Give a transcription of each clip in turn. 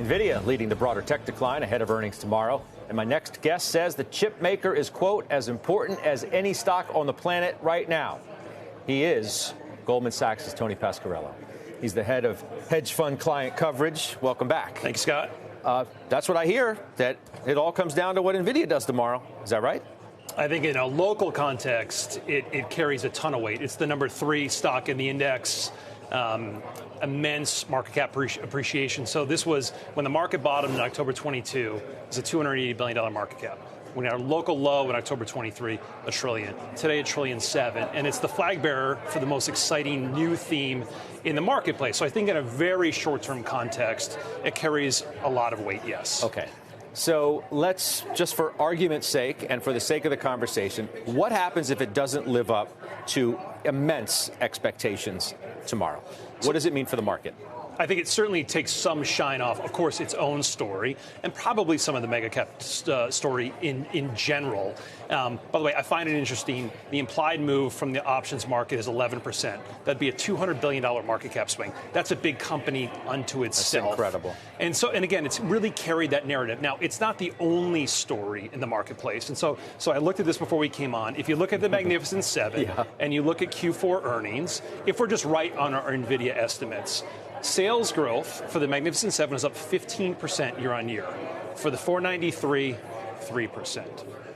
Nvidia leading the broader tech decline ahead of earnings tomorrow. And my next guest says the chip maker is, quote, as important as any stock on the planet right now. He is Goldman Sachs' Tony Pasquariello. He's the head of hedge fund client coverage. Welcome back. Thanks, Scott. That's what I hear, that it all comes down to what Nvidia does tomorrow. Is that right? I think in a local context, it carries a ton of weight. It's the number 3 stock in the index. Immense market cap appreciation. So this was when the market bottomed in October 22, it was a $280 billion market cap. When our local low in October 23, $1 trillion. Today, $1.7 trillion. And it's the flag bearer for the most exciting new theme in the marketplace. So I think in a very short-term context, it carries a lot of weight, yes. Okay. So let's, just for argument's sake and for the sake of the conversation, what happens if it doesn't live up to immense expectations tomorrow? What does it mean for the market? I think it certainly takes some shine off, of course, its own story, and probably some of the mega cap story in general. By the way, I find it interesting. The implied move from the options market is 11%. That'd be a $200 billion market cap swing. That's a big company unto itself. That's incredible. And again, it's really carried that narrative. Now, it's not the only story in the marketplace. And so I looked at this before we came on. If you look at the Magnificent Seven and you look at Q4 earnings, if we're just right on our Nvidia estimates, sales growth for the Magnificent Seven is up 15% year on year. For the 493, 3%.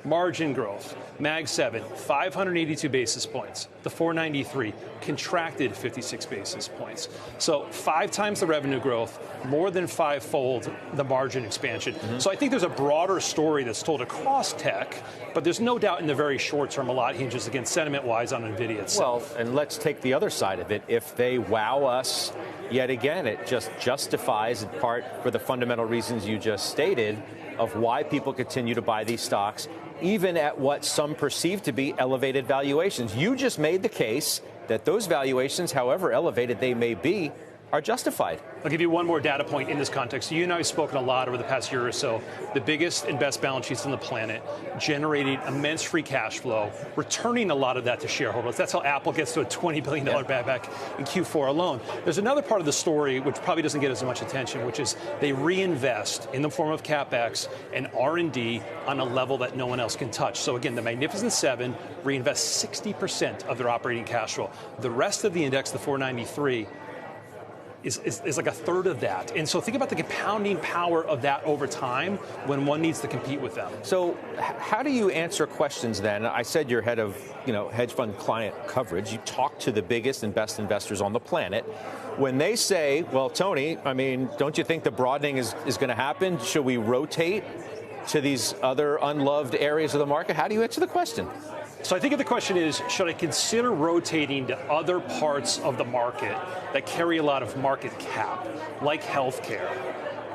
Margin growth, Mag 7, 582 basis points. The 493 contracted 56 basis points. So 5 times the revenue growth, more than 5-fold the margin expansion. So I think there's a broader story that's told across tech, but there's no doubt in the very short term a lot hinges against sentiment-wise on Nvidia itself. Well, and let's take the other side of it. If they wow us yet again, it just justifies, in part for the fundamental reasons you just stated, of why people continue to buy these stocks, even at what some perceive to be elevated valuations. You just made the case that those valuations, however elevated they may be, are justified. I'll give you one more data point in this context. You and I have spoken a lot over the past year or so. The biggest and best balance sheets on the planet, generating immense free cash flow, returning a lot of that to shareholders. That's how Apple gets to a $20 billion buyback in Q4 alone. There's another part of the story which probably doesn't get as much attention, which is they reinvest in the form of CapEx and R&D on a level that no one else can touch. So again, the Magnificent Seven reinvest 60% of their operating cash flow. The rest of the index, the 493, is like a third of that. And so think about the compounding power of that over time when one needs to compete with them. So how do you answer questions then? I said you're head of hedge fund client coverage. You talk to the biggest and best investors on the planet. When they say, well, Tony, I mean, don't you think the broadening is going to happen? Should we rotate to these other unloved areas of the market? How do you answer the question? So I think the question is, should I consider rotating to other parts of the market that carry a lot of market cap, like healthcare,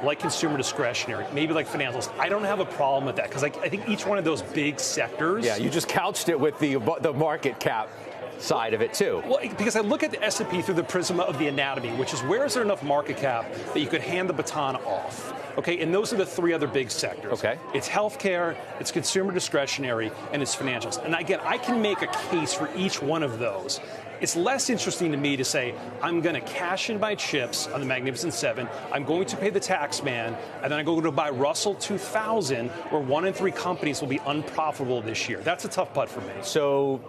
like consumer discretionary, maybe like financials? I don't have a problem with that because I think each one of those big sectors. Yeah, you just couched it with the market cap side of it too. Well, because I look at the S&P through the prism of the anatomy, which is where is there enough market cap that you could hand the baton off? Okay, and those are the 3 other big sectors. Okay. It's healthcare, it's consumer discretionary, and it's financials. And again, I can make a case for each one of those. It's less interesting to me to say, I'm going to cash in my chips on the Magnificent Seven, I'm going to pay the tax man, and then I'm going to buy Russell 2000, where 1 in 3 companies will be unprofitable this year. That's a tough putt for me. So,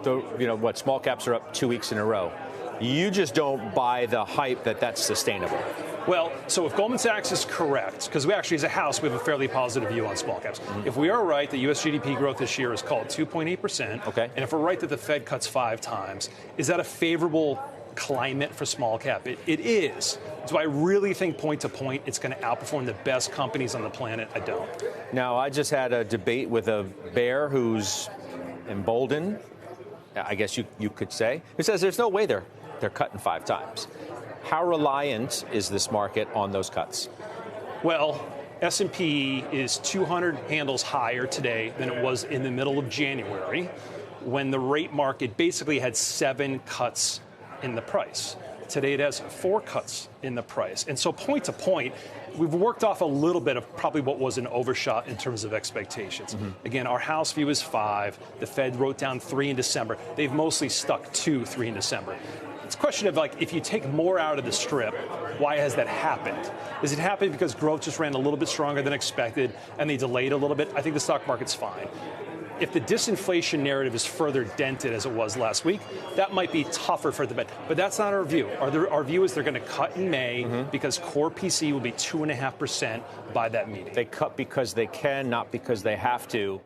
small caps are up 2 weeks in a row. You just don't buy the hype that that's sustainable. Well, so if Goldman Sachs is correct, because we actually, as a house, we have a fairly positive view on small caps. If we are right that U.S. GDP growth this year is called 2.8%, okay, and if we're right that the Fed cuts 5 times, is that a favorable climate for small cap? It is. Do I really think point to point it's going to outperform the best companies on the planet? I don't. Now, I just had a debate with a bear who's emboldened, I guess you could say, who says there's no way they're cutting 5 times. How reliant is this market on those cuts? Well, S&P is 200 handles higher today than it was in the middle of January, when the rate market basically had 7 cuts in the price. Today it has 4 cuts in the price. And so point to point, we've worked off a little bit of probably what was an overshot in terms of expectations. Again, our house view is 5. The Fed wrote down 3 in December. They've mostly stuck to 3 in December. it's a question of, like, if you take more out of the strip, why has that happened? Is it happening because growth just ran a little bit stronger than expected and they delayed a little bit? I think the stock market's fine. If the disinflation narrative is further dented as it was last week, that might be tougher for the Fed. But that's not our view. Our view is they're going to cut in May because core PCE will be 2.5% by that meeting. They cut because they can, not because they have to.